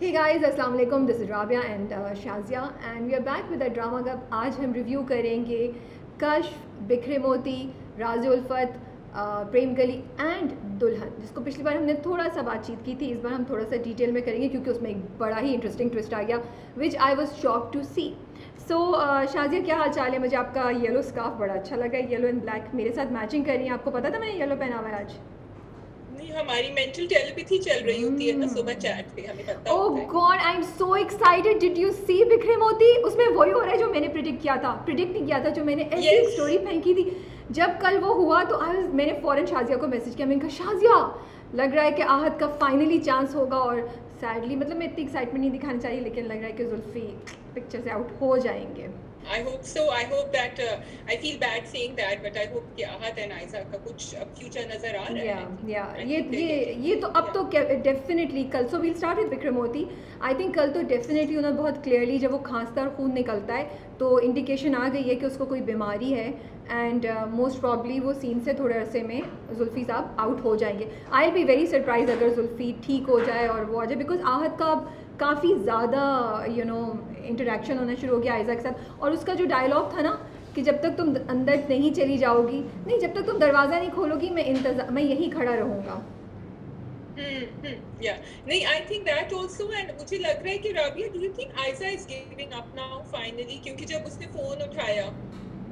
Hey guys, अस्सलाम वालेकुम. This is Rabia and Shazia and we are back with the drama cup. आज हम review करेंगे कश्फ, बिखरे मोती, राज़ उल्फत, प्रेम गली एंड दुल्हन, जिसको पिछली बार हमने थोड़ा सा बातचीत की थी. इस बार हम थोड़ा सा डिटेल में करेंगे क्योंकि उसमें एक बड़ा ही इंटरेस्टिंग ट्विस्ट आ गया विच आई वॉज शॉक टू सी. सो शाजिया, क्या हाल चाल है? मुझे आपका येलो स्कार्फ बड़ा अच्छा लगा. येलो एंड ब्लैक मेरे साथ मैचिंग कर रही है. आपको पता था मैंने येलो पहना हुआ है आज? हमारी मेंटल टेलीपैथी चल रही होती है ना सुबह चैट पे, हमें पता होता है. Oh god, I am so excited. Did you see Bikhre Moti? उसमें वही हो रहा है जो मैंने प्रिडिक्ट नहीं किया था, जो मैंने ऐसी एक स्टोरी फेंकी थी. जब कल वो हुआ तो मैंने फ़ौरन शाजिया को मैसेज किया. मैंने कहा शाजिया, लग रहा है कि आहत का फाइनली चांस होगा. और सैडली, मतलब मैं इतनी एक्साइटमेंट नहीं दिखानी चाहिए, लेकिन लग रहा है कि जुल्फी पिक्चर से आउट हो जाएंगे. I hope so. I hope that I feel bad saying that, but I hope कि आहत एंड आयशा का कुछ फ्यूचर नजर आ रहा है. ये तो अब तो डेफिनेटली कल. So we'll start with Bikhre Moti. I think कल तो डेफिनेटली उन्होंने बहुत क्लियरली, जब वो खांसता और खून निकलता है तो इंडिकेशन आ गई है कि उसको कोई बीमारी है. एंड मोस्ट प्रॉब्ली वो सीन से थोड़े अरसे में जुल्फी साहब आउट हो जाएंगे. I will be very surprise अगर जुल्फी ठीक हो जाए और वो आ जाए, बिकॉज आहत का काफ़ी ज़्यादा इंटरेक्शन होना शुरू हो गया आयशा के साथ. और उसका जो डायलॉग था ना कि जब तक तुम अंदर नहीं चली जाओगी, नहीं, जब तक तुम दरवाज़ा नहीं खोलोगी मैं यहीं खड़ा रहूँगा. नहीं, I think that also. And मुझे लग रहा है कि Rabia, do you think Ayesha is giving up now finally? क्योंकि जब उसने फोन उठाया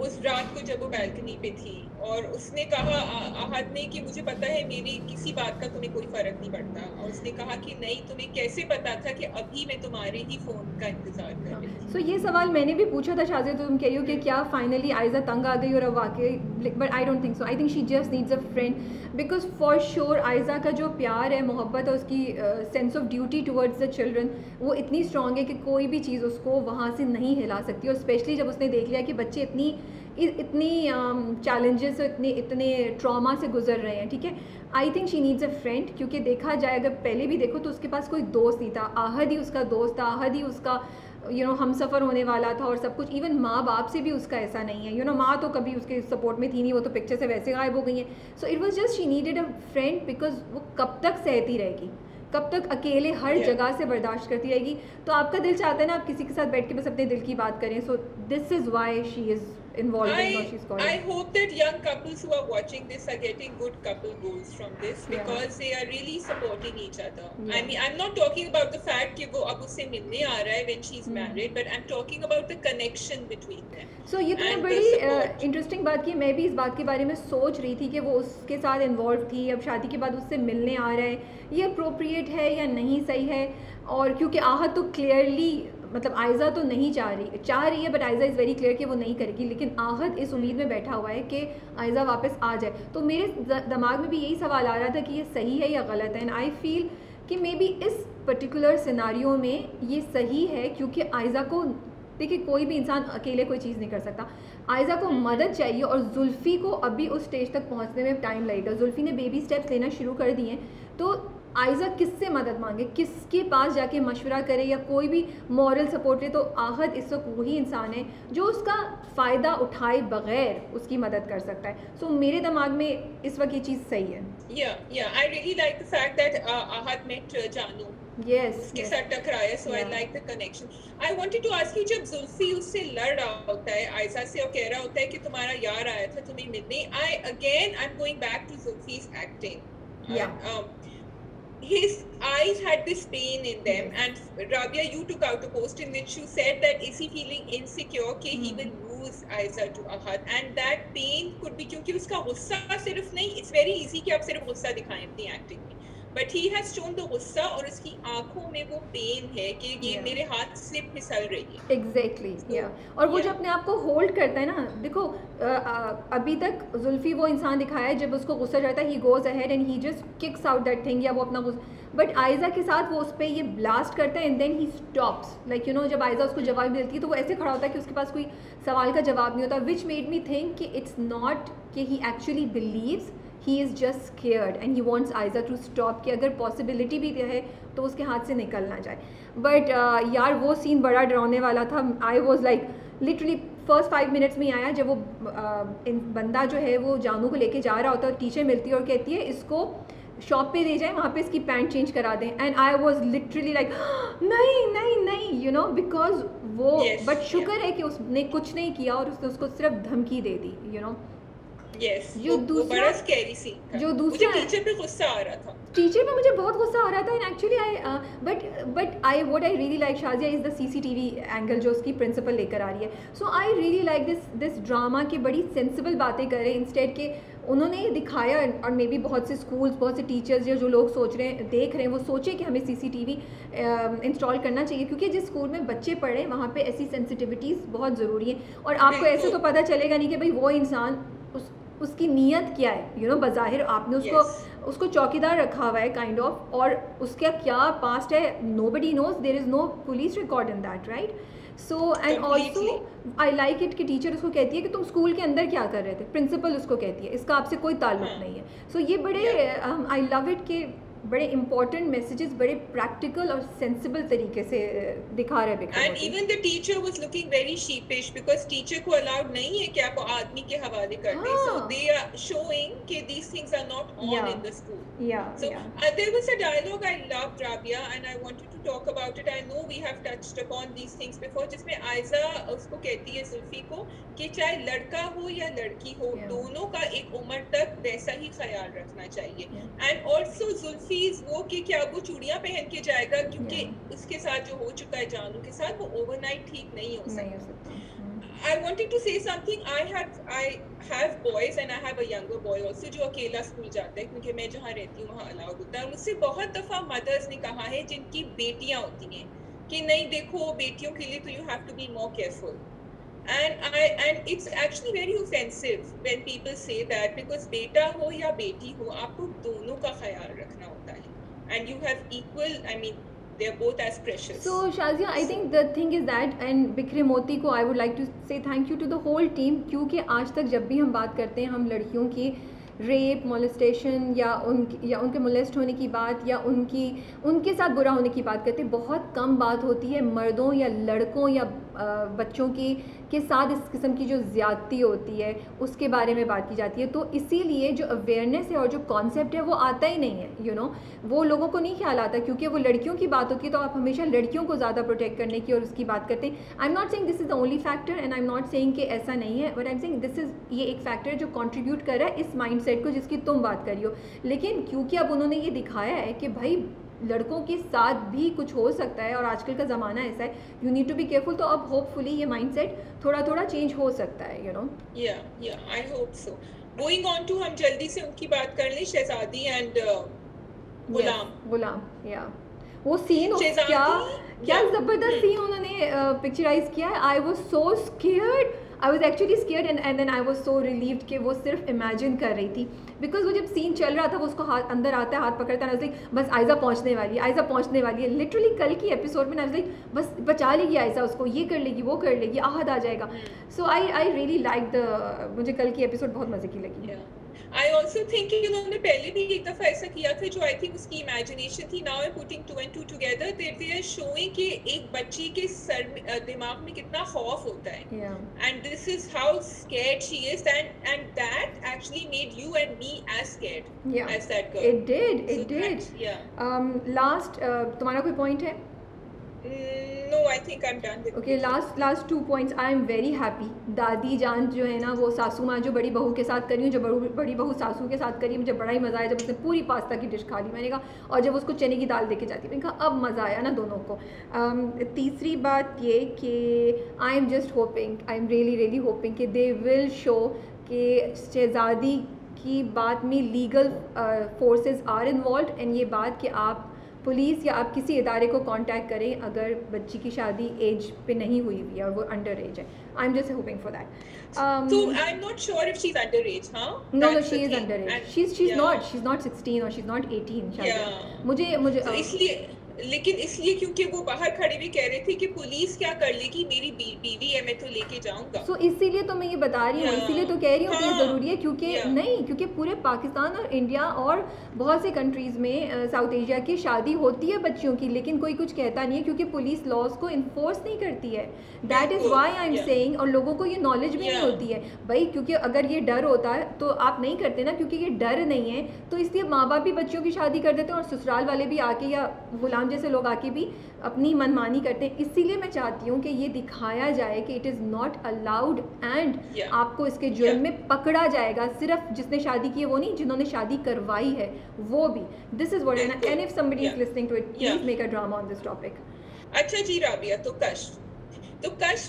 उस रात को जब वो बैल्कनी पे थी और उसने कहा आहत ने कि मुझे पता है मेरी किसी बात का तुम्हें कोई फर्क नहीं पड़ता, और उसने कहा कि नहीं, तुम्हें कैसे पता था कि अभी मैं तुम्हारे ही फोन का इंतजार कर रही थी. सो ये सवाल मैंने भी पूछा था शाजिया, तो तुम कह रही हो कि क्या फाइनली आयशा तंग आ गई और अब वाकई, but I don't think so. I think she just needs a friend, because for sure Ayesha का जो प्यार है, मोहब्बत है, उसकी sense of duty towards the children, वो इतनी स्ट्रॉन्ग है कि कोई भी चीज़ उसको वहाँ से नहीं हिला सकती. और स्पेशली जब उसने देख लिया कि बच्चे इतनी चैलेंजेस, इतने ट्रॉमा से गुजर रहे हैं. ठीक है, I think she needs a friend. क्योंकि देखा जाए, अगर पहले भी देखो तो उसके पास कोई दोस्त नहीं था. आहद ही उसका दोस्त था, आहद ही उसका हम सफ़र होने वाला था और सब कुछ. इवन माँ बाप से भी उसका ऐसा नहीं है. माँ तो कभी उसके सपोर्ट में थी नहीं, वो तो पिक्चर से वैसे गायब हो गई हैं. So it was just she needed a friend, because वो कब तक सहती रहेगी, कब तक अकेले हर जगह से बर्दाश्त करती रहेगी. तो आपका दिल चाहता है ना आप किसी के साथ बैठ के बस अपने दिल की बात करें. So this is why she is involved in what she's called. I hope that young couples who are watching this are getting good couple goals from this, because they are really supporting each other. I mean, I'm not talking about the fact कि वो अब उससे मिलने आ रहा है when she's married, but I'm talking about the connection between them. So ये तो बड़ी इंटरेस्टिंग बात की. मैं भी इस बात के बारे में सोच रही थी कि वो उसके साथ इन्वॉल्व थी, अब शादी के बाद उससे मिलने आ रहा है, ये अप्रोप्रिएट है या नहीं सही है. और क्योंकि आहत तो क्लियरली, मतलब आयशा तो नहीं चाह रही है, but Ayesha is very clear कि वो नहीं करेगी. लेकिन आहत इस उम्मीद में बैठा हुआ है कि आयशा वापस आ जाए. तो मेरे दिमाग में भी यही सवाल आ रहा था कि ये सही है या गलत है. एंड आई फील कि मे बी इस पर्टिकुलर सिनारियो में ये सही है, क्योंकि आयशा को, देखिए, कोई भी इंसान अकेले कोई चीज़ नहीं कर सकता. आयशा को मदद चाहिए और जुल्फ़ी को अभी उस स्टेज तक पहुंचने में टाइम लगेगा. जुल्फ़ी ने बेबी स्टेप्स लेना शुरू कर दिए हैं. तो आयशा किससे मदद मांगे, किसके पास जाके मशवरा करे या कोई भी मॉरल सपोर्ट ले? तो आहत इस वक्त वही इंसान है जो उसका फ़ायदा उठाए बगैर उसकी मदद कर सकता है. सो मेरे दिमाग में इस वक्त ये चीज़ सही है. I really like the fact that आहत met जानू. उसके साथ टकराया. So I like the connection. I wanted to ask you, जब जुल्फी उससे लड़ रहा होता है आयशा से और कह रहा होता है कि तुम्हारा यार आया था तुम्हें मिलने, I'm going back to Zulfi's acting. His eyes had this pain in them, and Rabia, you took out a post in which you said that is he feeling insecure कि he will lose Aisha to Ahad, and that pain could be क्योंकि उसका गुस्सा सिर्फ नहीं, it's very easy कि आप सिर्फ गुस्सा दिखाएं अपनी एक्टिंग में, but he has shown the गुस्सा, और उसकी आंखों में वो पेन है कि ये मेरे हाथ से फिसल रही है. एग्जैक्टली. और वो जो अपने आप को होल्ड करता है ना, देखो अभी तक जुल्फी वो इंसान दिखाया है जब उसको गुस्सा जाता है, he goes ahead and he just kicks out that thing, या वो अपना गुस्सा. बट आयशा के साथ वो उस पर ये ब्लास्ट करता है and then he stops, like जब आयशा उसको जवाब देती है तो वो ऐसे खड़ा होता है कि उसके पास कोई सवाल का जवाब नहीं होता. विच मेड मी थिंक कि इट्स नॉट कि he actually believes, he is just scared and he wants Ayesha to stop, कि अगर पॉसिबिलिटी भी है तो उसके हाथ से निकल ना जाए. बट यार वो सीन बड़ा डरावने वाला था. I was like literally first 5 minutes में ही आया जब वो बंदा जो है वो जानू को लेके जा रहा होता है, टीचर मिलती है और कहती है इसको शॉप पे ले जाएं, वहाँ पे इसकी पैंट चेंज करा दें. And I was literally like नहीं नहीं नहीं, यू नो, बिकॉज वो, बट शुक्र है कि उसने कुछ नहीं किया और उसने उसको सिर्फ धमकी दे दी, यू नो. यस, जो वो बड़ा दूसरा, स्कैरी सीन था. जो मुझे दूसरा टीचर पे गुस्सा आ रहा था. टीचर में मुझे बहुत गुस्सा आ रहा था. And actually I but I what I really like Shazia is the CCTV angle जो उसकी प्रिंसिपल लेकर आ रही है. So I really like this drama के बड़ी सेंसिबल बातें कर रहे हैं इंस्टेड के उन्होंने ये दिखाया. और मे बी बहुत से स्कूल्स, बहुत से टीचर्स या जो लोग सोच रहे हैं, देख रहे हैं, वो सोचे कि हमें सीसीटीवी इंस्टॉल करना चाहिए, क्योंकि जिस स्कूल में बच्चे पढ़ रहे हैं वहाँ पे ऐसी सेंसिटिविटीज़ बहुत ज़रूरी है. और आपको ऐसे तो पता चलेगा नहीं कि भाई वो इंसान उसकी नीयत क्या है, यू नो. बज़ाहिर आपने उसको चौकीदार रखा हुआ है काइंड ऑफ, और उसका क्या पास्ट है nobody knows, there is no police record in that, right. So and also I like it कि टीचर उसको कहती है कि तुम स्कूल के अंदर क्या कर रहे थे. प्रिंसिपल उसको कहती है इसका आपसे कोई ताल्लुक नहीं है. सो ये बड़े आई लव इट कि बड़े इंपॉर्टेंट मैसेजेस बड़े प्रैक्टिकल और सेंसिबल तरीके से दिखा रहे हैं. And even the teacher was looking very sheepish because teacher को अलाउड नहीं है कि आप आदमी के हवाले कर दें. सो दे आर शोइंग कि these things are not on in the school. So there was a dialogue I loved, Rabia, and I wanted to talk about it. I know we have touched upon these things before, जिसमें आयजा उसको कहती है जुल्फी को कि चाहे लड़का हो या लड़की हो, दोनों का एक उम्र तक वैसा ही ख्याल रखना चाहिए. एंड ऑल्सो जुल्फी वो कि क्या वो चूड़ियां पहन के जाएगा क्योंकि उसके साथ जो हो चुका है जानू के साथ, वो ओवरनाइट ठीक नहीं हो सकता. I wanted to say something. I have boys and I have a younger boy also जो अकेला स्कूल जाता है, क्योंकि मैं जहाँ रहती हूँ वहाँ अलाउड होता है. मुझसे बहुत दफ़ा मदर्स ने कहा है जिनकी बेटियाँ होती हैं कि नहीं देखो बेटियों के लिए तो you have to be more careful. And it's actually very offensive when people say that, because बेटा हो या बेटी हो आपको दोनों का ख्याल रखना होता है. And you have equal, I mean, they're both as precious. So Shazia, I think the thing is that, and बिखरे मोती को I would like to say thank you to the whole team, क्योंकि आज तक जब भी हम बात करते हैं हम लड़कियों की रेप, मोलेस्टेशन या उनके मोलेस्ट होने की बात या उनके साथ बुरा होने की बात करते हैं, बहुत कम बात होती है मर्दों या लड़कों या बच्चों के साथ इस किस्म की जो ज़्यादती होती है उसके बारे में बात की जाती है. तो इसीलिए जो अवेयरनेस है और जो कॉन्सेप्ट है वो आता ही नहीं है, यू नो. वो लोगों को नहीं ख्याल आता क्योंकि वो लड़कियों की बात होती है तो आप हमेशा लड़कियों को ज़्यादा प्रोटेक्ट करने की और उसकी बात करते हैं. आई am not saying this is the only factor and I am not saying कि ऐसा नहीं है, but I am saying this is, ये एक फैक्टर जो कंट्रीब्यूट कर रहा है इस माइंडसेट को जिसकी तुम बात करी हो. लेकिन क्योंकि अब उन्होंने ये दिखाया है कि भाई लड़कों के साथ भी कुछ हो सकता है और आजकल का ज़माना ऐसा है, you need to be careful. तो अब होपफुली ये माइंडसेट थोड़ा थोड़ा चेंज हो सकता है, यू नो. या I hope so. Going on to, हम जल्दी से उनकी बात कर लें, शहजादी एंड गुलाम. या वो सीन क्या ज़बरदस्त सीन उन्होंने पिक्चराइज किया है. I was so scared. I was actually scared and then I was so relieved कि वो सिर्फ इमेजिन कर रही थी, बिकॉज वो जब सीन चल रहा था वो उसको हाथ अंदर आता है, हाथ पकड़ता है, लाइक बस आयजा पहुंचने वाली है. लिटरली कल की एपिसोड में लाइक बस बचा लेगी आयजा उसको, ये कर लेगी वो कर लेगी, आहद आ जाएगा. सो आई रियली लाइक मुझे कल की एपिसोड बहुत मज़े की लगी. I also think कि उन्होंने पहले भी एक दफ़ा ऐसा किया था जो I think उसकी imagination थी. Now I'm putting 2 and 2 together. They are showing कि एक बच्ची के दिमाग में कितना खौफ होता है. And this is how scared she is, and that actually made you and me as scared as that girl. It did. Last तुम्हारा कोई point है? No, I think I'm done with Okay, last 2 points. I am very happy. दादी जान जो है ना, वो सासू माँ जो बड़ी बहू के साथ करी हूँ, जो बड़ी बहू सासू के साथ करी, मुझे बड़ा ही मज़ा आया जब उसने पूरी पास्ता की डिश खा ली. मैंने कहा, और जब उसको चने की दाल देके जाती, मैंने कहा अब मज़ा आया ना दोनों को. तीसरी बात ये कि I am just hoping, I am really hoping कि दे विल शो कि शहज़ादी की बात में legal forces are involve, and ये बात कि आप पुलिस या आप किसी इदारे को कांटेक्ट करें अगर बच्ची की शादी एज पे नहीं हुई हुई है और वो अंडर एज है. I am just hoping for that. So I'm not sure if she's underage, huh? No, she is underage. She's not 16 or she's not 18. Yeah. मुझे so इसलिए लेकिन इसलिए क्योंकि वो बाहर खड़े हुए कह रहे थे कि पुलिस क्या कर लेगी, मेरी बीवी है, मैं तो लेके जाऊंगा। सो इसीलिए तो मैं ये बता रही हूँ, इसीलिए तो कह रही हूँ कि ये ज़रूरी है, क्योंकि नहीं, क्योंकि पूरे पाकिस्तान और इंडिया और बहुत से कंट्रीज़ में साउथ एशिया की शादी होती है बच्चियों की, लेकिन कोई कुछ कहता नहीं है क्योंकि पुलिस लॉज को इन्फोर्स नहीं करती है। That is why I am saying, और लोगों को ये नॉलेज भी नहीं होती है भाई, क्योंकि अगर ये डर होता है तो आप नहीं करते ना, क्योंकि ये डर नहीं है तो इसलिए माँ बाप भी बच्चों की शादी कर देते हैं और ससुराल वाले भी आके या गुलाम जैसे लोग आके भी अपनी मनमानी करते हैं। इसीलिए मैं चाहती हूँ कि ये दिखाया जाए कि it is not allowed and आपको इसके जुर्म में पकड़ा जाएगा, सिर्फ जिसने शादी की है वो नहीं, जिन्होंने शादी करवाई है वो भी। This is what, and if somebody is listening to it, please make a drama on this topic. अच्छा जी राबिया, तो कश्फ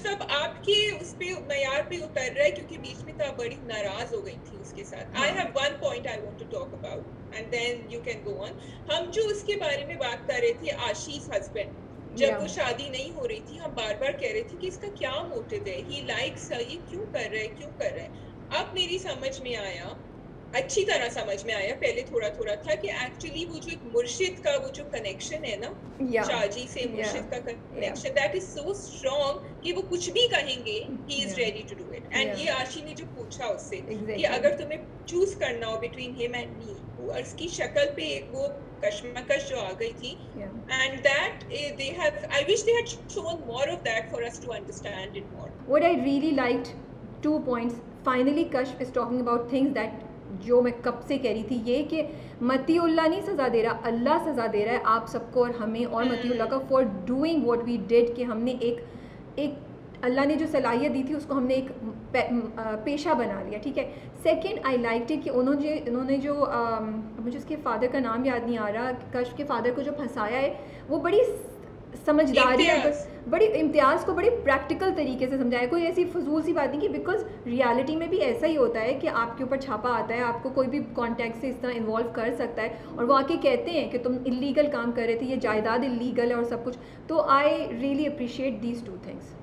अब आपके उस पे मयार पे उतर रहा है, क्योंकि बीच में तो आप बड़ी नाराज हो गई थी उसके साथ। I have one point I want to talk about and then you can go on. हम जो उसके बारे में बात कर रहे थे, आशीष हस्बैंड, जब वो शादी नहीं हो रही थी, हम बार बार कह रहे थे कि इसका क्या मोटिव है, ही लाइक्स हर, ये क्यों कर रहा है। अब मेरी समझ में आया, अच्छी तरह समझ में आया, पहले थोड़ा थोड़ा था कि एक्चुअली वो जो एक मुर्शिद का वो जो कनेक्शन है ना, शाहजी से मुर्शिद का connection, that is so strong कि वो कुछ भी कहेंगे, he is ready to do it. And ये आशी ने जो पूछा उससे कि अगर तुम्हें चूज करना हो बिटवीन हिम एंड मी, और उसकी शक्ल पे वो कशमकश जो आ गई थी, and that they have, I wish they had shown more of that for us to understand it more. What I really liked, 2 points, finally Kashaf is talking about things that जो मैं कब से कह रही थी, ये कि मतीउल्लाह नहीं सज़ा दे रहा, अल्लाह सज़ा दे रहा है आप सबको और हमें और मतीउल्लाह का, for doing what we did, कि हमने एक अल्लाह ने जो सलाहियत दी थी उसको हमने एक पेशा बना लिया, ठीक है। सेकंड, आई लाइक्ड इट कि उन्होंने जो मुझे उसके फादर का नाम याद नहीं आ रहा, कश्फ के फादर को जो फंसाया है, वो बड़ी समझदारी, बड़ी इम्तियाज़ को बड़ी प्रैक्टिकल तरीके से समझाया, कोई ऐसी फजूल सी बात नहीं, कि बिकॉज रियलिटी में भी ऐसा ही होता है कि आपके ऊपर छापा आता है, आपको कोई भी कॉन्टैक्ट से इस तरह इन्वॉल्व कर सकता है, और वो आके कहते हैं कि तुम इलीगल काम कर रहे थे, ये जायदाद इलीगल है और सब कुछ। तो I really appreciate these 2 things।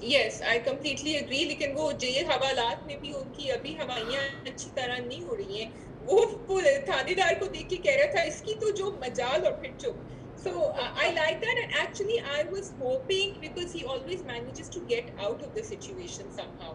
Yes, I completely agree. लेकिन वो जेल हवालात में भी उनकी अभी हवाइयाँ अच्छी तरह नहीं हो रही हैं। वो थानेदार को देख के कह रहा था इसकी तो जो मजाल और फिर जो, so I like that, and actually I was hoping, because he always manages to get out of the situation somehow,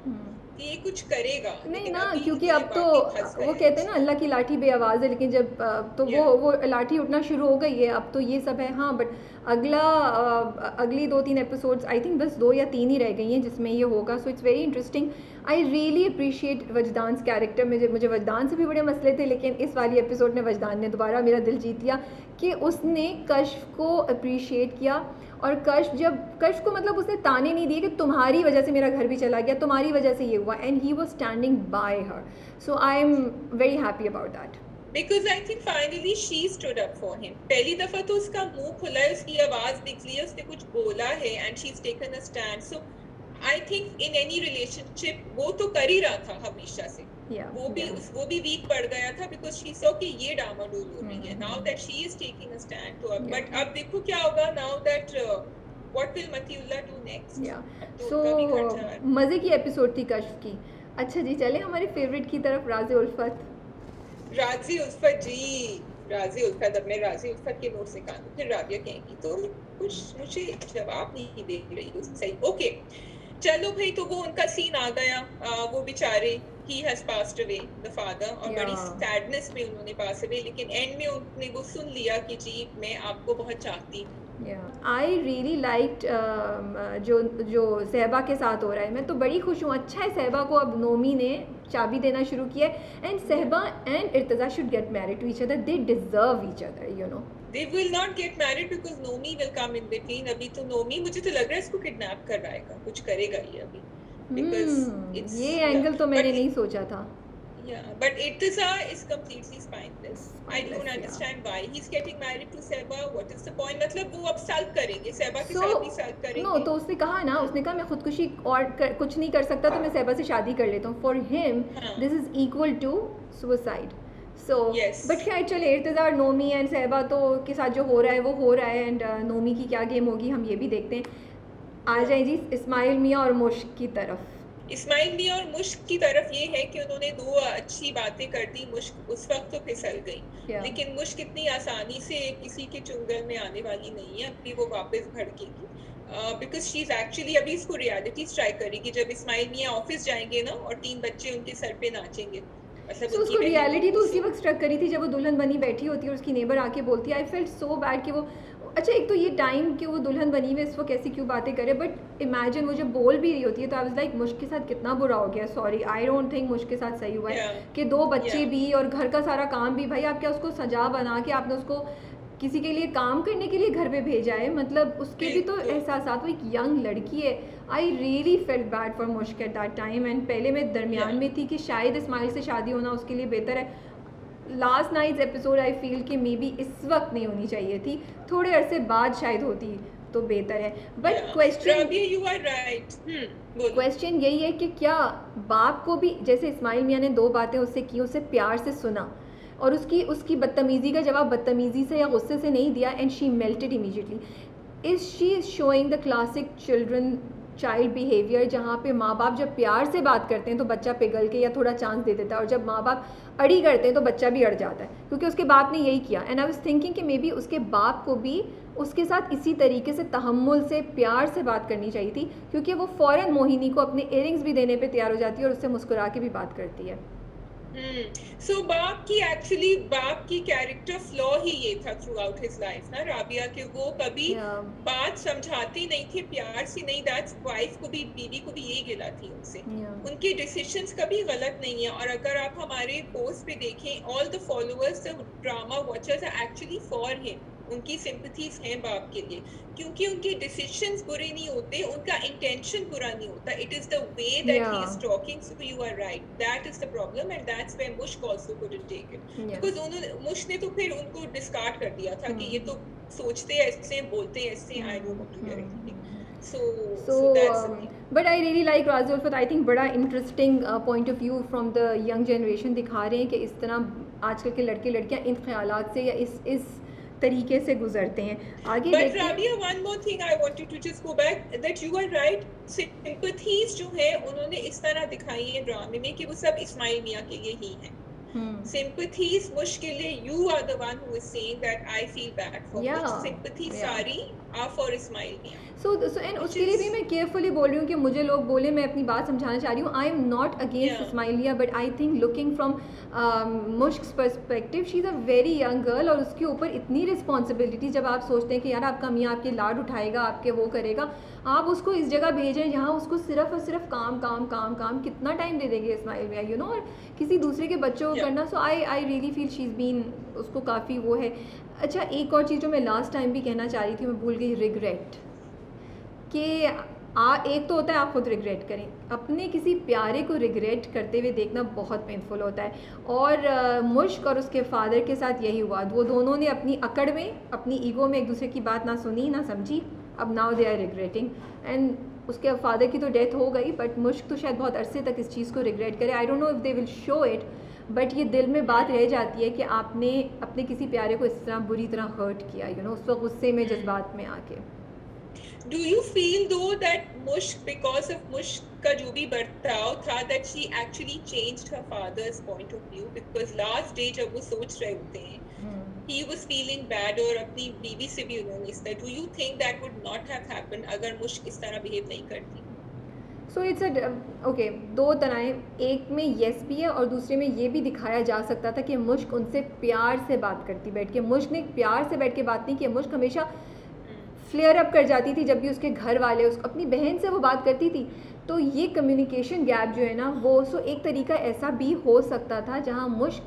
कि ये कुछ करेगा नहीं ना, क्योंकि अब तो वो कहते हैं ना अल्लाह की लाठी बे आवाज़ है, लेकिन जब तो वो लाठी उठना शुरू हो गई है, अब तो ये सब है। हाँ, बट अगली 2-3 एपिसोड्स, आई थिंक बस 2 या 3 ही रह गई हैं जिसमें ये होगा। So it's very interesting. I really appreciate Wajdan character में। मुझे वजदान से भी बड़े मसले थे, लेकिन इस वाली एपिसोड में वजदान ने दोबारा मेरा दिल जीत लिया कि उसने कश्फ को अप्रिशिएट किया, और कश्फ को मतलब उसने ताने नहीं दिए कि तुम्हारी वजह से मेरा घर भी चला गया, तुम्हारी वजह से ये हुआ, and he was standing bye her. So I am very happy about that, because I think finally she stood up for him। पहली दफा तो उसका मुंह खुला है, उसकी आवाज निकली है, उसने कुछ बोला है, and she's taken a stand। So I think in any relationship वो तो कर ही रहा था हमेशा से, वो भी वीक पड़ गया था, because she saw कि ये डामाडोल हो रही है। Now that she is taking a stand to up, but अब देखो क्या होगा now that what will Matiullah do next? So मजे की एपिसोड थी कश्फ की। अच्छा जी, चले हमारे फेवरेट की तरफ, राज़ी उल्फत जी। राज़ी उल्फत, अब मैं राज़ी उल्फत के नोट से कानूं, फिर राबिया कहेंगी तो कुछ मुझे जवाब नहीं दे रही हो। सही, ओके चलो भाई, तो वो उनका सीन आ गया। वो बेचारे, he has passed away, the father, और बड़ी सैडनेस में उन्होंने पास अवे, लेकिन एंड में उन्होंने वो सुन लिया कि जी मैं आपको बहुत चाहती हूँ। आई रियली लाइक्ड जो सहबा के साथ हो रहा है, मैं तो बड़ी खुश हूँ। अच्छा है, सहबा को अब नोमी ने चाबी देना शुरू किया है, and Sahba and Irtaza should get married to each other, they deserve each other, you know. They will not get married because Nomi will come in between। अभी तो Nomi, मुझे तो लग रहा है इसको किडनैप कराएगा, कुछ करेगा ये अभी, because ये एंगल तो मैंने नहीं सोचा था। Yeah, but Irtaza is completely spineless. I don't understand why he's getting married to Seba. What is the point? मतलब वो अब सल्ट करेंगे, सेबा के साथ भी सल्ट करेंगे। No, तो उसने कहा ना, उसने कहा मैं खुदकुशी और कुछ नहीं कर सकता, तो मैं सेबा से शादी कर लेता हूँ। For him, this is equal to suicide. So, but खैर चले, इर्तज़ा और नोमी एंड सहबा तो के साथ जो हो रहा है वो हो रहा है, एंड नोमी की क्या गेम होगी हम ये भी देखते हैं। आ जाए जी इस्माइल मियाँ और मुश्क की तरफ। इस्माइल मियां और मुश्क की तरफ ये है कि उन्होंने दो अच्छी बातें कर दी, मुश्क उस वक्त तो फिसल गई, Yeah. लेकिन मुश्क इतनी आसानी से किसी के चुंगल में आने वाली नहीं है, अभी वो वापस भड़केगी, बिकॉज शी इज एक्चुअली अभी इसको रियलिटी स्ट्राइक करेगी जब इस्माइल मियां ऑफिस जाएंगे ना और 3 बच्चे उनके सर पे नाचेंगे, मतलब So, उसको रियलिटी तो उसी वक्त स्ट्रक करी थी जब वो दुल्हन बनी बैठी होती है और उसकी नेबर आके बोलती है आई फेल्ट सो बैड कि वो अच्छा एक तो ये टाइम कि वो दुल्हन बनी हुई इस वक्त कैसी क्यों बातें करे, बट इमेजिन वो जब बोल भी रही होती है तो आई वाज लाइक मुश्क के साथ कितना बुरा हो गया, सॉरी आई डोंट थिंक मुश्क के साथ सही हुआ है कि 2 बच्चे भी और घर का सारा काम भी, भाई आप क्या उसको सजा बना के आपने उसको किसी के लिए काम करने के लिए घर पे भेजा है, मतलब उसके भी तो एहसास, वो एक यंग लड़की है। I really felt bad for मुश्क एट दैट टाइम, एंड पहले मैं दरमियान में थी कि शायद इस्माइल से शादी होना उसके लिए बेहतर है, last night's episode I feel कि मे बी इस वक्त नहीं होनी चाहिए थी, थोड़े अरसे बाद शायद होती तो बेहतर है, बट क्वेश्चन यही है कि क्या बाप को भी, जैसे इस्माइल मियां ने 2 बातें उससे की, उसे प्यार से सुना और उसकी बदतमीज़ी का जवाब बदतमीज़ी से या गुस्से से नहीं दिया, and she melted immediately, is she showing the classic child behaviour जहाँ पे माँ बाप जब प्यार से बात करते हैं तो बच्चा पिघल के या थोड़ा चांस दे देता है, और जब माँ बाप अड़ी करते हैं तो बच्चा भी अड़ जाता है, क्योंकि उसके बाप ने यही किया। एंड आई वाज थिंकिंग कि मे बी उसके बाप को भी उसके साथ इसी तरीके से तहम्मुल से प्यार से बात करनी चाहिए थी, क्योंकि वो फ़ौरन मोहिनी को अपने इयरिंग्स भी देने पे तैयार हो जाती है और उससे मुस्कुरा के भी बात करती है। So बाप की कैरेक्टर फ्लॉ ही ये था थ्रू आउट हिज लाइफ ना राबिया के, वो कभी बात समझाते नहीं थे, प्यार से नहीं, दैट्स वाइफ को भी, बीवी को भी यही गिला थी उनसे, उनके डिसीजंस कभी गलत नहीं है। और अगर आप हमारे पोस्ट पे देखें, all the followers, the drama watchers are actually for him, उनकी सिंपैथीज हैं बाप के लिए, क्योंकि उनके डिसीजंस बुरे नहीं होते, उनका इंटेंशन बुरा नहीं होता, it is the way that he is talking, so you are right, that is the problem, and that's where Mushk also couldn't take it, because उन्होंने, मुश्क ने तो फिर उनको डिस्कार्ड कर दिया था कि ये तो सोचते ऐसे, बोलते ऐसे, I don't want to hear anything. So that's the thing. But I really like Razi Ulfat. I think बड़ा interesting point of view from the young generation दिखा रहे हैं कि इस तरह आजकल के लड़के लड़कियां इन ख्यालात से या इस तरीके से गुजरते हैं। आगे But Rabia, one more thing I wanted to just go back, that you are right, sympathies जो है उन्होंने इस तरह दिखाई है ड्रामे में कि वो सब इस्माइल मियां के लिए ही हैं। Sympathies मुश्किल है, you are the one who is saying that I feel bad for much, sympathies सारी are for Ismail Miyan. So and उसके लिए भी मैं केयरफुली बोल रही हूँ कि मुझे लोग बोले, मैं अपनी बात समझाना चाह रही हूँ, I am not against Ismailia, but I think looking from Mushk's perspective, she is a very young girl, और उसके ऊपर इतनी रिस्पॉन्सिबिलिटी, जब आप सोचते हैं कि यार आपका मियाँ आपके लाड उठाएगा, आपके वो करेगा, आप उसको इस जगह भेजें जहाँ उसको सिर्फ और सिर्फ काम काम काम काम, कितना टाइम दे देंगे इस्माइल मियां, यू नो, और किसी दूसरे के बच्चों को करना। So I really feel she is been, उसको काफ़ी वो है। अच्छा, एक और चीज़ जो मैं लास्ट टाइम भी कहना चाह रही थी, मैं भूल गई, रिग्रेट, कि एक तो होता है आप खुद रिग्रेट करें, अपने किसी प्यारे को रिग्रेट करते हुए देखना बहुत पेनफुल होता है, और मुश्क और उसके फादर के साथ यही हुआ, वो दोनों ने अपनी अकड़ में, अपनी ईगो में एक दूसरे की बात ना सुनी ना समझी, अब now they are regretting, and उसके फादर की तो डेथ हो गई, बट मुश्क तो शायद बहुत अरसे तक इस चीज़ को रिग्रेट करे, I don't know if they will show it, but ये दिल में बात रह जाती है कि आपने अपने किसी प्यारे को इस तरह बुरी तरह हर्ट किया, यू नो, उस वक्त गुस्से में, जज्बात में आके। Do you feel though that Mushk, because of Mushk का जो भी बर्ताव था, that she actually changed her father's point of view, because last day जब वो सोच रहे होते हैं, he was feeling bad, और अपनी बीवी से भी उन्होंने इस तरह, do you think that would not have happened अगर मुश्क इस तरह behave नहीं करती? सो इट्स ओके, 2 तरह, एक में येस भी है और दूसरे में ये भी दिखाया जा सकता था कि मुश्क उनसे प्यार से बात करती बैठ के, मुश्क ने प्यार से बैठ के बात नहीं की, मुश्क हमेशा फ्लेयर अप कर जाती थी जब भी उसके घर वाले अपनी बहन से वो बात करती थी, तो ये कम्युनिकेशन गैप जो है ना वो, सो एक तरीका ऐसा भी हो सकता था जहाँ मुश्क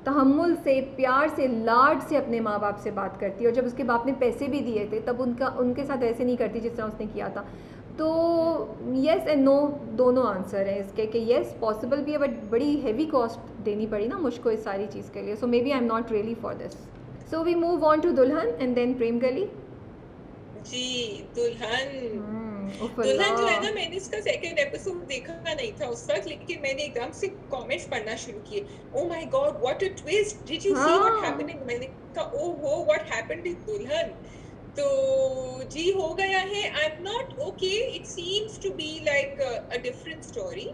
तहम्मुल से, प्यार से, लाड से अपने माँ बाप से बात करती, और जब उसके बाप ने पैसे भी दिए थे तब उनके साथ ऐसे नहीं करती जिस तरह उसने किया था। तो येस एंड नो दोनों आंसर है इसके, कि येस पॉसिबल भी है, बट बड़ी हैवी कॉस्ट देनी पड़ी ना मुझको इस सारी चीज़ के लिए, so maybe I am not really for this. So we move on to Dulhan and then Prem Gali. जी, दुल्हन जो है ना, मैंने इसका सेकंड एपिसोड देखा नहीं था उस वक्त, लेकिन मैंने एकदम से कमेंट्स पढ़ना शुरू किए, oh my God what a twist, did you see what happened, मैंने कहा ओह व्हाट हैपेंड विद दुल्हन, तो जी हो गया है. I am not okay. It seems to be like a different story.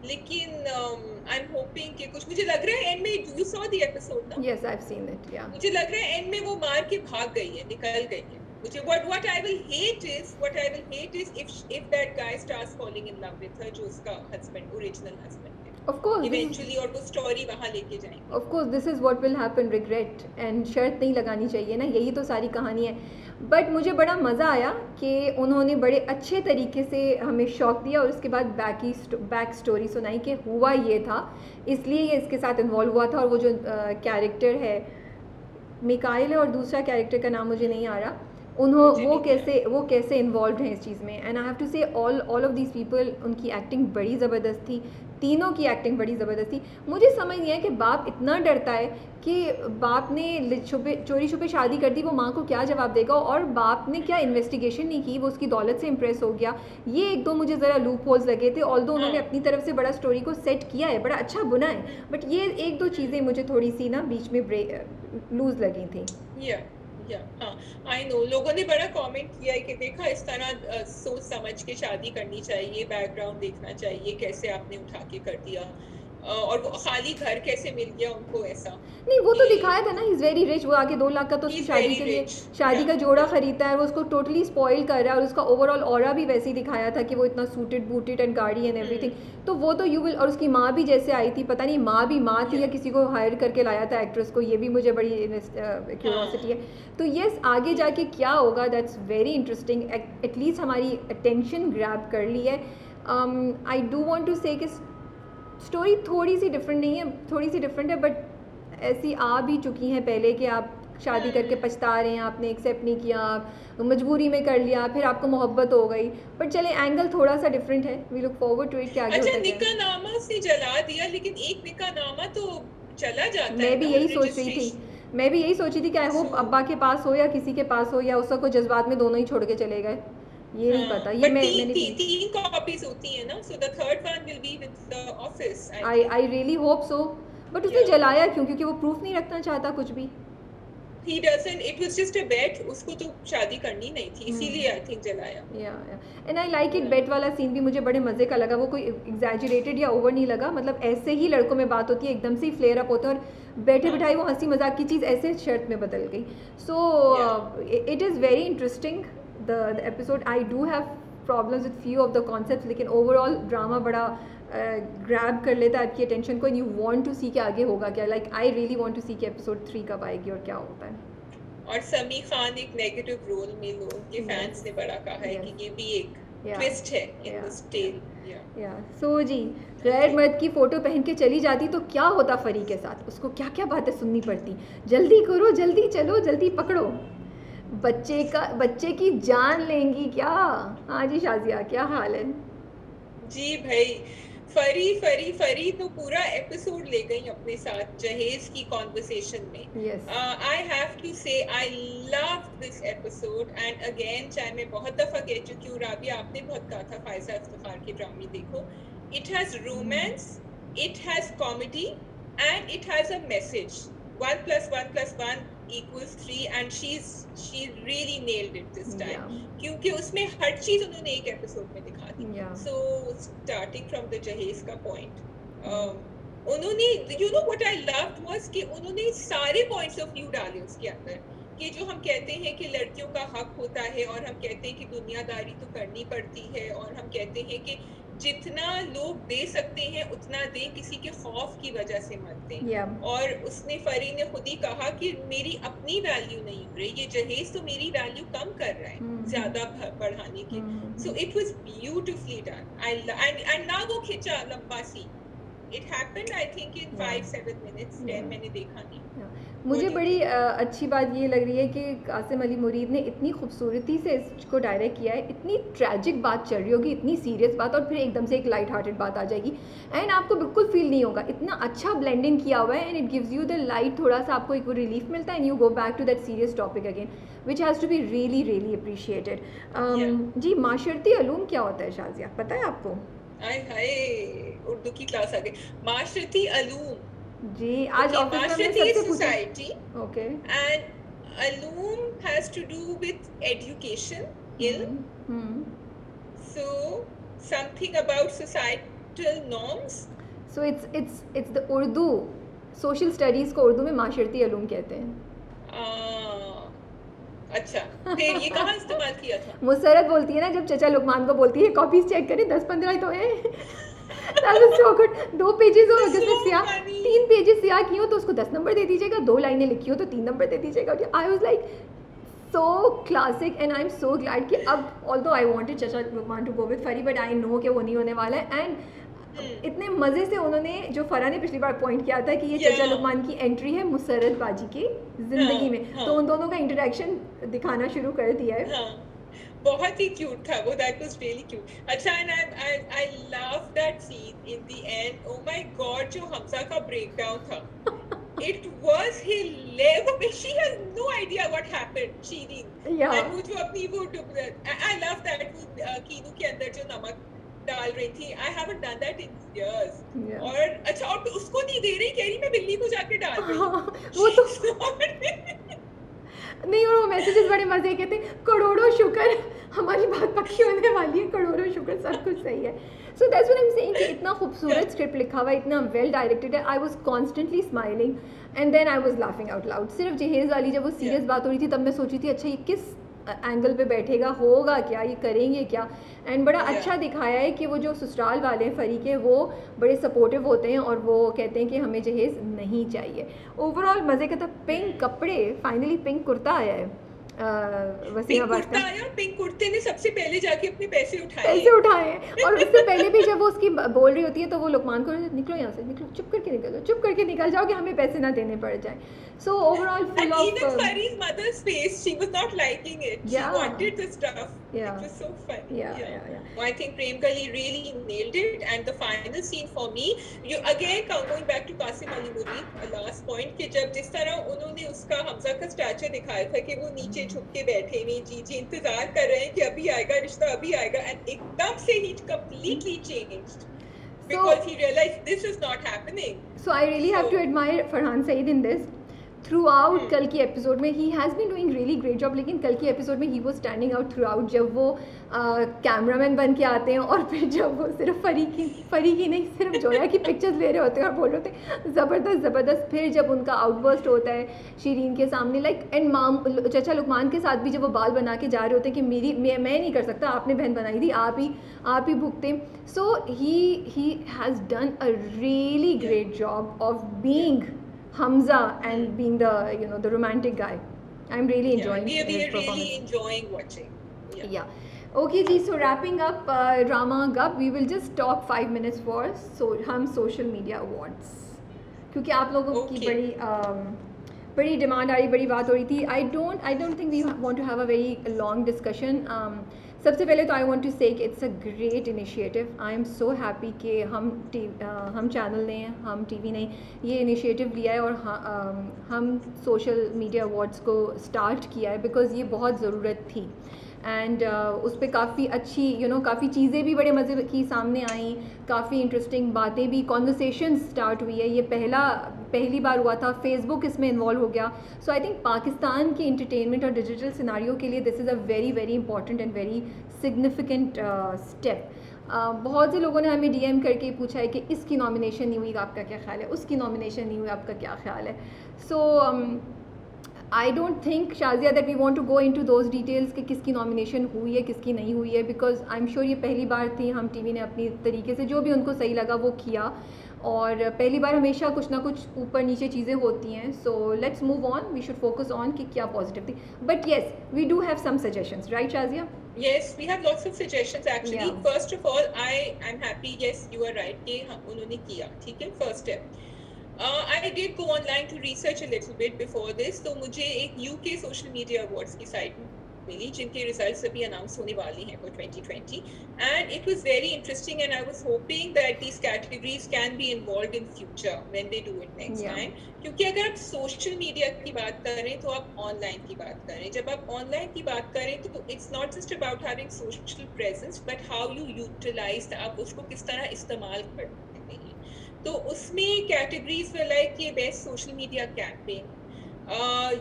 लेकिन आई एम होपिंग कि कुछ, मुझे लग रहा है एंड में, यू सॉ द एपिसोड ना? Yes, I have seen it, या मुझे लग रहा है एंड में वो मार के भाग गई है, निकल गई है. मुझे what I will hate is if that guy starts falling in love with her, जो उसका हस्बैंड, ओरिजिनल हस्बैंड है ऑफ कोर्स इवेंचुअली, और वो स्टोरी वहां लेके जाएंगे. Of course this is what will happen, regret, and शर्त नहीं लगानी चाहिए ना, यही तो सारी कहानी है. बट मुझे बड़ा मज़ा आया कि उन्होंने बड़े अच्छे तरीके से हमें शौक दिया और उसके बाद बैक स्टोरी सुनाई कि हुआ ये था, इसलिए ये इसके साथ इन्वॉल्व हुआ था. और वो जो कैरेक्टर है मिकाइल है और दूसरा कैरेक्टर का नाम मुझे नहीं आ रहा, वो कैसे इन्वॉल्व हैं इस चीज़ में. एंड आई हैव टू से ऑल ऑफ दीज पीपल, उनकी एक्टिंग बड़ी ज़बरदस्त थी, तीनों की एक्टिंग बड़ी ज़बरदस्त थी. मुझे समझ नहीं आया कि बाप इतना डरता है कि बाप ने चोरी छुपे शादी कर दी, वो माँ को क्या जवाब देगा, और बाप ने क्या इन्वेस्टिगेशन नहीं की, वो उसकी दौलत से इम्प्रेस हो गया. ये एक दो मुझे ज़रा लूप होल्स लगे थे, ऑल्दो उन्होंने अपनी तरफ से बड़ा स्टोरी को सेट किया है, बड़ा अच्छा बुना है, बट ये एक दो चीज़ें मुझे थोड़ी सी ना बीच में लूज लगी थी. हाँ, आई नो. लोगों ने बड़ा कमेंट किया है कि देखा, इस तरह सोच समझ के शादी करनी चाहिए, बैकग्राउंड देखना चाहिए, कैसे आपने उठा के कर दिया, और वो खाली घर कैसे मिल गया उनको ऐसा. नहीं, वो तो दिखाया था ना, ही इज़ वेरी रिच, वो आके 2 लाख का तो उसकी शादी के लिए शादी का जोड़ा खरीदता है, वो उसको टोटली स्पॉइल कर रहा है, और उसका ओवरऑल ऑरा भी वैसे ही दिखाया था कि वो इतना सूटेड बूटेड एंड गाड़ी एंड एवरीथिंग. तो वो तो यू विल, और उसकी माँ भी जैसे आई थी, पता नहीं माँ भी माँ थी या किसी को हायर करके लाया था एक्ट्रेस को, ये भी मुझे बड़ी क्यूरियोसिटी है. तो यस, आगे जाके क्या होगा, दैट्स वेरी इंटरेस्टिंग. एटलीस्ट हमारी अटेंशन ग्रैब कर ली है. आई डू वॉन्ट टू से कि स्टोरी थोड़ी सी डिफरेंट नहीं है, थोड़ी सी डिफरेंट है, बट ऐसी आ भी चुकी हैं पहले कि आप शादी करके पछता रहे हैं, आपने एक्सेप्ट नहीं किया, मजबूरी में कर लिया, फिर आपको मोहब्बत हो गई. बट चले, एंगल थोड़ा सा डिफरेंट है. We look forward to it कि आगे होता है. निका नामा से जला दिया, लेकिन एक निका नामा तो चला जाता है. मैं भी यही सोच रही थी कि आई होप अब्बा के पास हो या किसी के पास हो, या उसका कोई जज्बात में दोनों ही छोड़ के चले गए, ये नहीं पता. ये मैंने तीन कॉपीज होती है ना, so the third one will be with the office. I really hope so. But उसने जलाया क्यों? क्योंकि वो प्रूफ नहीं रखना चाहता कुछ भी. He doesn't, it was just a bet. उसको तो शादी करनी नहीं थी, इसीलिए आई थिंक जलाया. And I like it. Bet वाला सीन भी मुझे बड़े मजे का लगा. वो कोई एग्जैजरेटेड या ओवर नहीं लगा, मतलब ऐसे ही लड़कों में बात होती है, एकदम से ही फ्लेयर अप होते हैं, और बैठे बिठाई वो हंसी मजाक की चीज़ ऐसे शर्त में बदल गई. So it is very interesting the episode. I do have problems with few of the concept, लेकिन ओवरऑल ड्रामा बड़ा ग्रैब कर लेता है आपकी अटेंशन को, and you want to see कि आगे होगा क्या. Like I really want to see कि एपिसोड 3 कब आएगी और क्या होता है. और समी खान एक नेगेटिव रोल में, लोगों के फैंस ने बड़ा कहा है कि ये भी एक ट्विस्ट है इन दिस टेल. सो जी, गैर मर्द की फ़ोटो पहन के चली जाती तो क्या होता फरी के साथ, उसको क्या क्या बातें सुननी पड़ती. जल्दी करो, जल्दी चलो, जल्दी पकड़ो, बच्चे की जान लेंगी क्या. हाँ जी शाजिया, क्या हाल है? जी भाई, फरी तो पूरा एपिसोड ले गई अपने साथ जहेज की कॉन्वर्सेशन में. आई हैव टू से I love this episode, and again, चाहे मैं बहुत दफा कह चुकी हूँ, राबिया आपने बहुत कहा था फायजा इफ्तिखार के ड्रामे देखो. It has romance, it has comedy, and it has a message. 1 + 1 + 1 = 3, and she really nailed it this time. क्योंकि उसमें हर चीज उन्होंने एक एपिसोड में दिखा दी. So starting from the जहेज का point, उन्होंने, you know what I loved was कि उन्होंने सारे points of view डाले उसके अंदर, कि जो हम कहते हैं कि लड़कियों का हक होता है, और हम कहते हैं कि दुनियादारी तो करनी पड़ती है, और हम कहते हैं कि जितना लोग दे सकते हैं उतना दें, किसी के खौफ की वजह से मत दें. और उसने, फरी ने खुद ही कहा कि मेरी अपनी वैल्यू नहीं हो रही, ये जहेज तो मेरी वैल्यू कम कर रहा है ज्यादा बढ़ाने की. So it was beautifully done. And ना वो खिंचा लंबा सी. It happened, I think, in 5-7 minutes. 10 मैंने देखा नहीं. मुझे बड़ी अच्छी बात ये लग रही है कि कासिम अली मुरीद ने इतनी खूबसूरती से इसको डायरेक्ट किया है. इतनी ट्रैजिक बात चल रही होगी, इतनी सीरियस बात, और फिर एकदम से एक लाइट हार्टेड बात आ जाएगी, एंड आपको बिल्कुल फील नहीं होगा. इतना अच्छा ब्लेंडिंग किया हुआ है, and it gives you the light. थोड़ा सा आपको एक वो रिलीफ मिलता है, and you go back to that serious topic again, which has to be really really appreciated. जी, माशरती अलूम क्या होता है शाजिया, पता है आपको? हाय, उर्दू की क्लास आ गई. माशरती अलूम जी, आज ऑफिस में माशरती society. Okay. And Alum has to do with education, ilm. So something about societal norms. So it's the Urdu social studies को उर्दू में माशरती अलूम कहते हैं. अच्छा, फिर ये कहाँ इस्तेमाल किया था? मुसरत बोलती है ना जब चचा लुकमान को बोलती है कॉपीज चेक करें 10-15 ही तो है. That was so good. 2 pages हो जिसमें सियाह 3 पेजेस सियाह की हो तो उसको 10 नंबर दे दीजिएगा, 2 लाइनें लिखी हो तो 3 नंबर दे दीजिएगा. I was like so classic and I'm so glad कि अब although I wanted चचा लुकमान to go with फरी but I know कि वो नहीं होने वाला है. एंड इतने मज़े से उन्होंने जो फरा ने पिछली बार पॉइंट किया था कि ये चचा लुकमान की एंट्री है मुसरत बाजी की ज़िंदगी में, तो उन दोनों का इंटरेक्शन दिखाना शुरू कर दिया है. बहुत ही क्यूट था वो. That was really cute. अच्छा, and I love that scene in the end. Oh my god, जो हमजा का ब्रेकडाउन था, it was hilarious. She has no idea what happened. Shirin. Yeah. And वो जो अपनी वो I love that वो कीनू के अंदर जो नमक डाल रही थी. I haven't done that in years. Yeah. और अच्छा, और उसको नहीं दे रही, कह रही मैं बिल्ली को जाके डाल रही हूँ. वो तो नहीं, और वो मैसेजेस बड़े मजे के थे. करोड़ों शुक्र हमारी बात पक्की होने वाली है, करोड़ों शुक्र सब कुछ सही है. So that's what I am saying कि इतना खूबसूरत स्क्रिप्ट लिखा हुआ है, इतना वेल डायरेक्टेड है. I was constantly smiling and then I was laughing out loud. सिर्फ जहेज़ वाली जब वो सीरियस बात हो रही थी तब मैं सोची थी अच्छा ये किस एंगल पे बैठेगा, होगा क्या, ये करेंगे क्या. एंड बड़ा अच्छा दिखाया है कि वो जो ससुराल वाले हैं फरी के, वो बड़े सपोर्टिव होते हैं और वो कहते हैं कि हमें जहेज़ नहीं चाहिए. ओवरऑल मज़े का था. पिंक कपड़े, फाइनली पिंक कुर्ता आया है वसीमाबाद का. पिंक कुर्ते ने सबसे पहले जाके अपने पैसे उठाए और उससे पहले भी जब वो उसकी बोल रही होती है तो वो लुकमान को निकलो यहाँ से, निकलो, चुप करके निकल जाओ कि हमें पैसे ना देने पड़ जाए. So overall full of even Fari's mother's face, she was not liking it. Yeah. She wanted the stuff. Yeah. It was so funny. Yeah. I think Prem Kali really nailed it. And the final scene for me, you again going back to Qasim Ali Murid, a last point, कि जब जिस तरह उन्होंने उसका हमजा का statue दिखाया था कि वो नीचे झुक के बैठे हुए जी इंतजार कर रहे हैं कि अभी आएगा रिश्ता, अभी आएगा, and एकदम से he completely changed. Because he realized this is not happening. So I really have to admire Farhan Saeed in this. Throughout कल की एपिसोड में ही has been doing really great job. लेकिन कल की एपिसोड में ही वो स्टैंडिंग आउट थ्रू आउट. जब वो कैमरामैन बन के आते हैं और फिर जब वो सिर्फ फरी की नहीं सिर्फ जोया की पिक्चर्स ले रहे होते हैं और बोल रहे होते हैं ज़बरदस्त. फिर जब उनका आउटबर्स्ट होता है शीरीन के सामने, लाइक एंड चचा लुकमान के साथ भी जब वो बाल बना के जा रहे होते हैं कि मैं नहीं कर सकता, आपने बहन बनाई थी, आप ही भुगते. So he has done a really great job of being Hamza and being the romantic guy. I'm really enjoying his performance. We are really enjoying watching. Yeah. Okay जी, so wrapping up drama Gub, we will just talk 5 minutes for हम social media awards, क्योंकि आप लोगों की बड़ी demand आ रही, बड़ी बात हो रही थी. I don't think we want to have a very long discussion. सबसे पहले तो आई वॉन्ट टू से कि it's a great initiative. I am so happy कि हम चैनल ने, हम टीवी ने ये इनिशिएटिव लिया है और हम सोशल मीडिया अवार्ड्स को स्टार्ट किया है बिकॉज़ ये बहुत ज़रूरत थी. एंड उस पर काफ़ी अच्छी काफ़ी चीज़ें भी बड़े मज़े की सामने आई, काफ़ी इंटरेस्टिंग बातें भी, कॉन्वर्सेशन स्टार्ट हुई है. ये पहली बार हुआ था. फेसबुक इसमें इन्वॉल्व हो गया. सो आई थिंक पाकिस्तान के इंटरटेनमेंट और डिजिटल सिनारियो के लिए this is a very very important and very significant step. बहुत से लोगों ने हमें DM करके पूछा है कि इसकी नॉमिनेशन नहीं हुई, आपका क्या ख्याल है, उसकी नॉमिनेशन नहीं हुई, आपका क्या ख्याल है. सो I don't think, Shazia, that we want to go into those details कि किसकी नॉमिनेशन हुई है, किसकी नहीं हुई है, बिकॉज आई एम श्योर ये पहली बार थी. हम टीवी ने अपनी तरीके से जो भी उनको सही लगा वो किया, और पहली बार हमेशा कुछ ना कुछ ऊपर नीचे चीज़ें होती हैं. So let's move on. We should focus on कि क्या पॉजिटिव थी. But yes, we do have some suggestions, right Shazia? Yes, we have lots of suggestions actually. Yeah. First of all, I'm happy. Yes, you are right कि उन्होंने किया. ठीक है, first step. I did go online to research a little bit before this. तो मुझे एक UK Social Media Awards की site मिली जिनके रिजल्ट्स अभी अनाउंस होने वाली हैं for 2020, and it was very interesting and I was hoping that these categories can be involved in future when they do it next time. क्योंकि अगर आप social media की बात करें तो आप ऑनलाइन की बात करें. जब आप ऑनलाइन की बात करें तो it's not just about having social presence but how you utilize, आप उसको किस तरह इस्तेमाल करते हैं. तो उसमें कैटेगरीज में लाइक ये best social media campaign,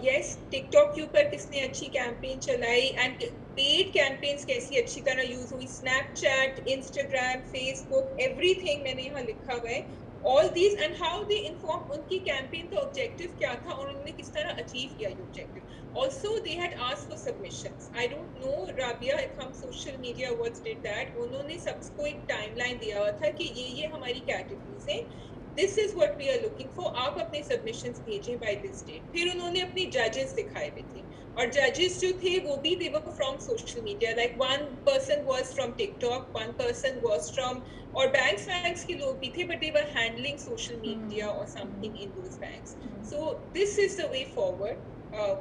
yes, TikTok के ऊपर किसने अच्छी कैंपेन चलाई एंड पेड कैंपेन्स कैसी अच्छी तरह यूज हुई, स्नैपचैट, इंस्टाग्राम, फेसबुक, एवरीथिंग मैंने यहाँ लिखा हुआ है, all these and how they inform, उनकी कैंपेन का ऑब्जेक्टिव क्या था और उन्होंने किस तरह अचीव किया ये objective. Also, they had asked for submissions. I don't know, Rabia, if हम social media awards did that. उन्होंने सबको एक टाइमलाइन दिया हुआ था कि ये हमारी कैटेगरीज हैं. This is what we are looking for. आप अपने submissions भेजें by this date. फिर उन्होंने अपने judges दिखाए हुए थे और judges जो थे वो भी they were from social media. Like one person was from TikTok, one person was from और banks के लोग भी थे, but they were handling social media or something in those banks. So this is the way forward.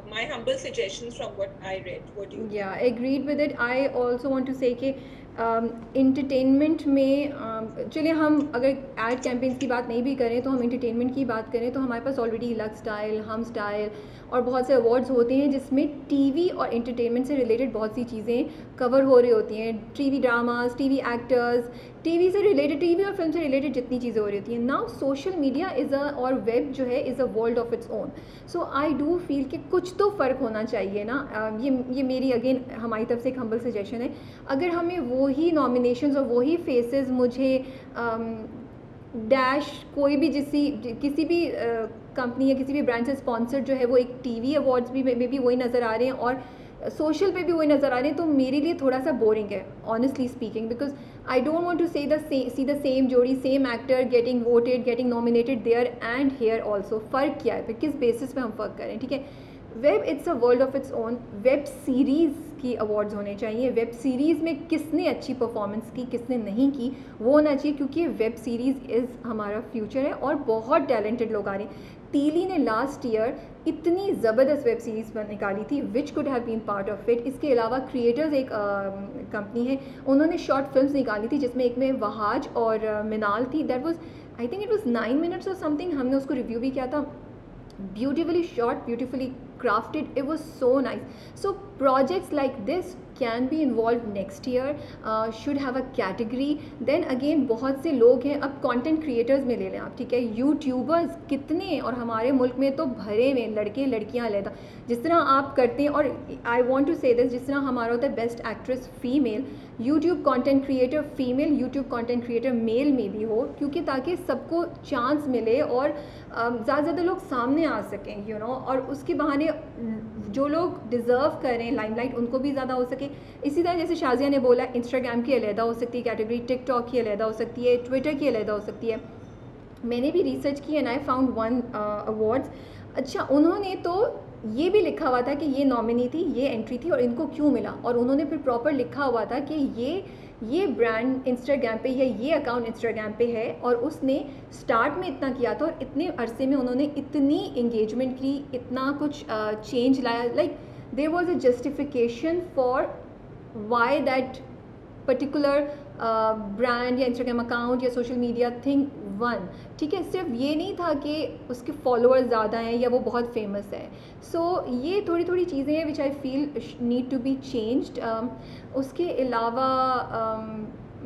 My humble suggestions from what I read. What do you think? Yeah, agreed with it. I also want to say कि entertainment में चलिए हम अगर ad campaigns की बात नहीं भी करें तो हम इंटरटेनमेंट की बात करें तो हमारे पास ऑलरेडी लक स्टाइल, हम स्टाइल और बहुत से अवार्ड्स होते हैं जिसमें टीवी और इंटरटेनमेंट से रिलेटेड बहुत सी चीज़ें कवर हो रही होती हैं. TV dramas, TV actors, TV से रिलेटेड, टीवी और फिल्म से रिलेटेड जितनी चीज़ें हो रही होती हैं. Now social media is a और वेब जो है is a world of its own. So I do feel कि कुछ तो फ़र्क होना चाहिए ना. ये मेरी अगेन हमारी तरफ से एक हम्बल सजेशन है. अगर हमें वही नॉमिनेशंस और वही फेसेस मुझे डैश कोई भी किसी भी कंपनी या किसी भी ब्रांड से स्पॉन्सर्ड जो है वो एक टीवी अवार्ड्स भी में भी वही नज़र आ रहे हैं और सोशल पे भी वही नज़र आ रहे हैं, तो मेरे लिए थोड़ा सा बोरिंग है honestly speaking. Because I don't want to see the same जोड़ी, same actor getting voted, getting nominated there and here also. फ़र्क क्या है, फिर किस बेसिस पे हम फ़र्क करें. ठीक है, web it's a world of its own. Web series की अवार्ड्स होने चाहिए. वेब सीरीज़ में किसने अच्छी परफॉर्मेंस की, किसने नहीं की, वो होना चाहिए, क्योंकि वेब सीरीज़ इज़ हमारा फ्यूचर है और बहुत टैलेंटेड लोग आ रहे हैं. टीली ने लास्ट ईयर इतनी ज़बरदस्त वेब सीरीज़ निकाली थी which could have been part of it. इसके अलावा क्रिएटर्स एक कंपनी है, उन्होंने शॉर्ट फिल्म्स निकाली थी जिसमें एक में वहाज और मिनाल थी. That was I think it was 9 minutes और समथिंग. हमने उसको रिव्यू भी किया था. Beautifully shot, beautifully crafted, it was so nice. So projects like this can be involved next year, should have a category. Then again बहुत से लोग हैं, अब content creators में ले लें आप, ठीक है, यूट्यूबर्स कितने, और हमारे मुल्क में तो भरे हुए लड़के लड़कियां अलग. जिस तरह आप करते हैं, और I want to say this, जिस तरह हमारा होता है best actress female, YouTube content creator female, YouTube content creator male में भी हो, क्योंकि ताकि सबको चांस मिले और ज़्यादा लोग सामने आ सकें, यू नो, और उसके बहाने जो लोग डिज़र्व करें लाइमलाइट उनको भी ज़्यादा हो सके. इसी तरह जैसे शाजिया ने बोला, इंस्टाग्राम की अलहदा हो सकती है कैटेगरी, टिकटॉक की अलहदा हो सकती है, ट्विटर की अलहदा हो सकती है. मैंने भी रिसर्च की and I found one awards. अच्छा, उन्होंने तो ये भी लिखा हुआ था कि ये नॉमिनी थी, ये एंट्री थी और इनको क्यों मिला, और उन्होंने फिर प्रॉपर लिखा हुआ था कि ये ब्रांड इंस्टाग्राम पे या ये अकाउंट इंस्टाग्राम पे है और उसने स्टार्ट में इतना किया था और इतने अरसे में उन्होंने इतनी इंगेजमेंट की, इतना कुछ चेंज लाया. Like there was a justification for why that particular brand या इंस्टाग्राम अकाउंट या सोशल मीडिया थिंग वन. ठीक है, सिर्फ ये नहीं था कि उसके फॉलोअर्स ज़्यादा हैं या वो बहुत फेमस है. सो ये थोड़ी थोड़ी चीज़ें हैं which I feel need to be changed. उसके अलावा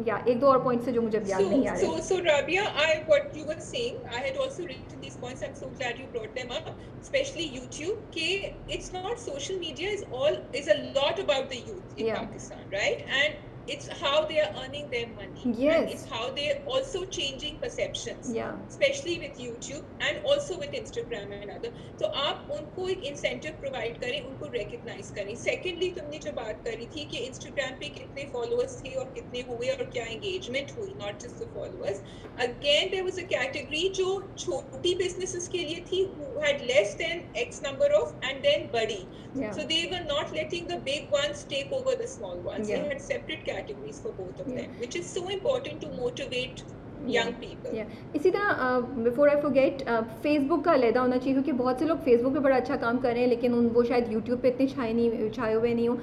या एक दो और पॉइंट्स है जो मुझे याद नहीं आ रहे. So Rabia, what you were saying, I had also written these points. I'm so glad you brought them up, especially YouTube. Ke it's not social media is a lot about the youth in Pakistan, right? And it's how they are earning their money. Yes. And it's how they're also changing perceptions. Yeah. Especially with YouTube and also with Instagram and other. तो आप उनको एक incentive provide करें, उनको recognize करें. Secondly, तुमने जो बात करी थी कि Instagram पे कितने followers थे और कितने हुए और क्या engagement हुई, not just the followers. Again, there was a category जो छोटी businesses के लिए थी, who had less than X number of, and then बड़ी. Yeah. So they were not letting the big ones take over the small ones. Yeah. They had separate categories for both of them, which is so important to motivate young people. इसी तरह before I forget, Facebook का अलहदा होना चाहिए, क्योंकि बहुत से लोग फेसबुक पे बड़ा अच्छा काम कर रहे हैं लेकिन वो शायद यूट्यूब पे इतने छाए हुए नहीं हो.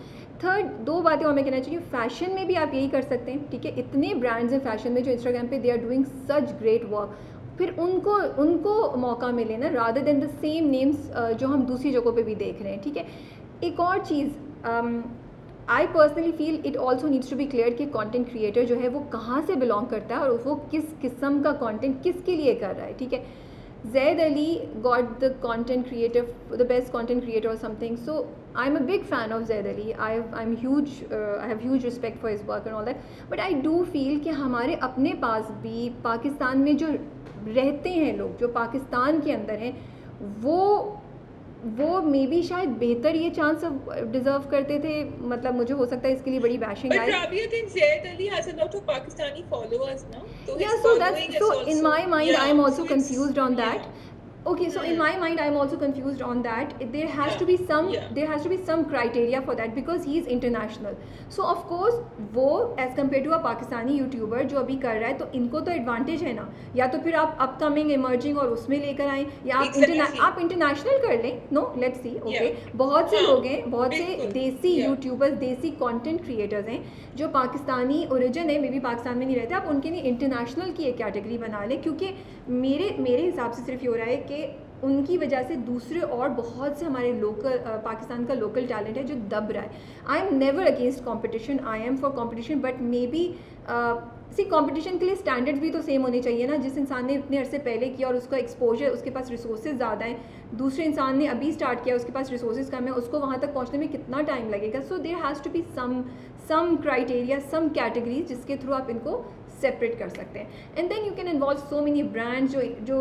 थर्ड, दो बातें और मैं कहना चाहिए. फैशन में भी आप यही कर सकते हैं, ठीक है, इतने ब्रांड्स हैं फैशन में जो इंस्टाग्राम पे they are doing such great work. फिर उनको मौका मिले ना, rather than the same names जो हम दूसरी जगहों पे भी देख रहे हैं. ठीक है, एक और चीज़, I personally feel it also needs to be clear कि कंटेंट क्रिएटर जो है वो कहाँ से बिलोंग करता है और वो किस किस्म का कंटेंट किसके लिए कर रहा है. ठीक है, Zaid Ali got the content creator, the best content creator or something. So I'm a big fan of Zaid Ali. I have huge respect for his work and all that. But I do feel कि हमारे अपने पास भी पाकिस्तान में जो रहते हैं लोग, जो पाकिस्तान के अंदर हैं, वो मे बी शायद बेहतर ये चांस डिजर्व करते थे. मतलब मुझे हो सकता है इसके लिए बड़ी bashing I. But Rabia thinks Zaid Ali has a lot of Pakistani followers now. So yeah, so in my mind, I'm also confused on that. Okay, so in my mind, I'm also confused on that. There has to be some criteria for that because he is international. So of course, वो as compared to a Pakistani YouTuber जो अभी कर रहा है, तो इनको तो advantage है ना. या तो फिर आप upcoming, emerging और उसमें लेकर आएं, या आप international कर लें. No, let's see. Okay, बहुत से लोग हैं, बहुत से देसी YouTubers, देसी content creators हैं जो पाकिस्तानी origin है, मे बी पाकिस्तान में नहीं रहते, आप उनके लिए इंटरनेशनल की एक कैटेगरी बना लें. क्योंकि मेरे हिसाब से सिर्फ ये हो रहा है कि उनकी वजह से दूसरे और बहुत से हमारे लोकल पाकिस्तान का लोकल टैलेंट है जो दब रहा है. I am never against competition, I am for competition, but maybe सी कंपटीशन के लिए स्टैंडर्ड्स भी तो सेम होने चाहिए ना. जिस इंसान ने इतने अरसे पहले किया और उसका एक्सपोजर, उसके पास रिसोर्सेज ज़्यादा हैं, दूसरे इंसान ने अभी स्टार्ट किया, उसके पास रिसोर्सेज कम है, उसको वहाँ तक पहुँचने में कितना टाइम लगेगा. So there has to be some criteria, some categories जिसके थ्रू आप इनको सेपरेट कर सकते हैं. And then you can involve so many brands जो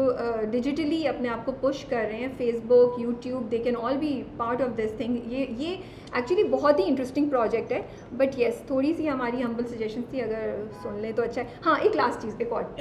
डिजिटली अपने आप को पुश कर रहे हैं. Facebook, YouTube, they can all be part of this thing. ये एक्चुअली बहुत ही इंटरेस्टिंग प्रोजेक्ट है. बट येस, थोड़ी सी हमारी हम्बल सजेशन थी, अगर सुन लें तो अच्छा है. हाँ, एक लास्ट चीज़, एक और.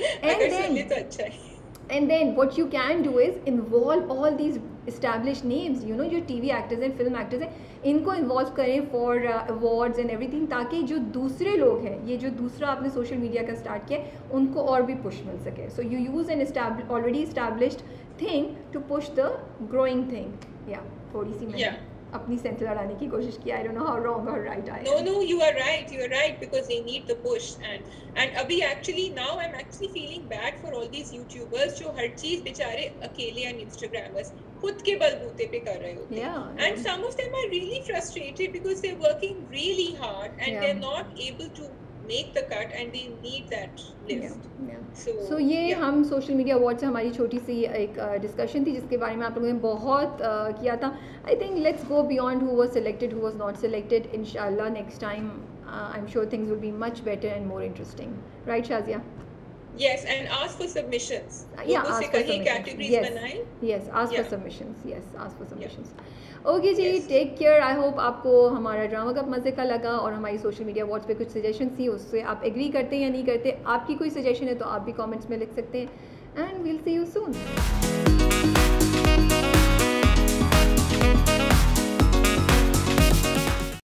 And then what you can do is involve all these established names, you know, जो TV actors हैं, film actors हैं, इनको involve करें for awards and everything, ताकि जो दूसरे लोग हैं, ये जो दूसरा आपने सोशल मीडिया का स्टार्ट किया, उनको और भी पुश मिल सके. So you use an already established thing to push the growing thing. Yeah, थोड़ी सी मैंने अपनी सेंस लड़ाने की कोशिश की. I don't know how wrong or right I am. No, you are right because they need the push. And अभी actually now I'm actually feeling bad for all these YouTubers जो हर चीज बेचारे अकेले and Instagrammers खुद के बलबूते पे कर रहे होते हैं. And some of them are really frustrated because they're working really hard and they're not able to make the cut and they need that lift. So ये हम सोशल मीडिया अवार्ड से हमारी छोटी सी एक डिस्कशन थी जिसके बारे में आप लोगों ने बहुत किया था. I think let's go beyond who was selected, who was not selected. इंशाल्लाह next time I am sure things will be much better and more interesting. Right Shazia? Yes, and ask for submissions. Yeah, ask for submissions. Categories yes, ask for submissions. Yes, ask for submissions. Okay जी, take care. I hope आपको हमारा drama cup मज़े का लगा और हमारी social media awards पे कुछ सजेशन थी, उससे आप एग्री करते हैं या नहीं करते. आपकी कोई सजेशन है तो आप भी कमेंट्स में लिख सकते हैं. And we'll see you soon.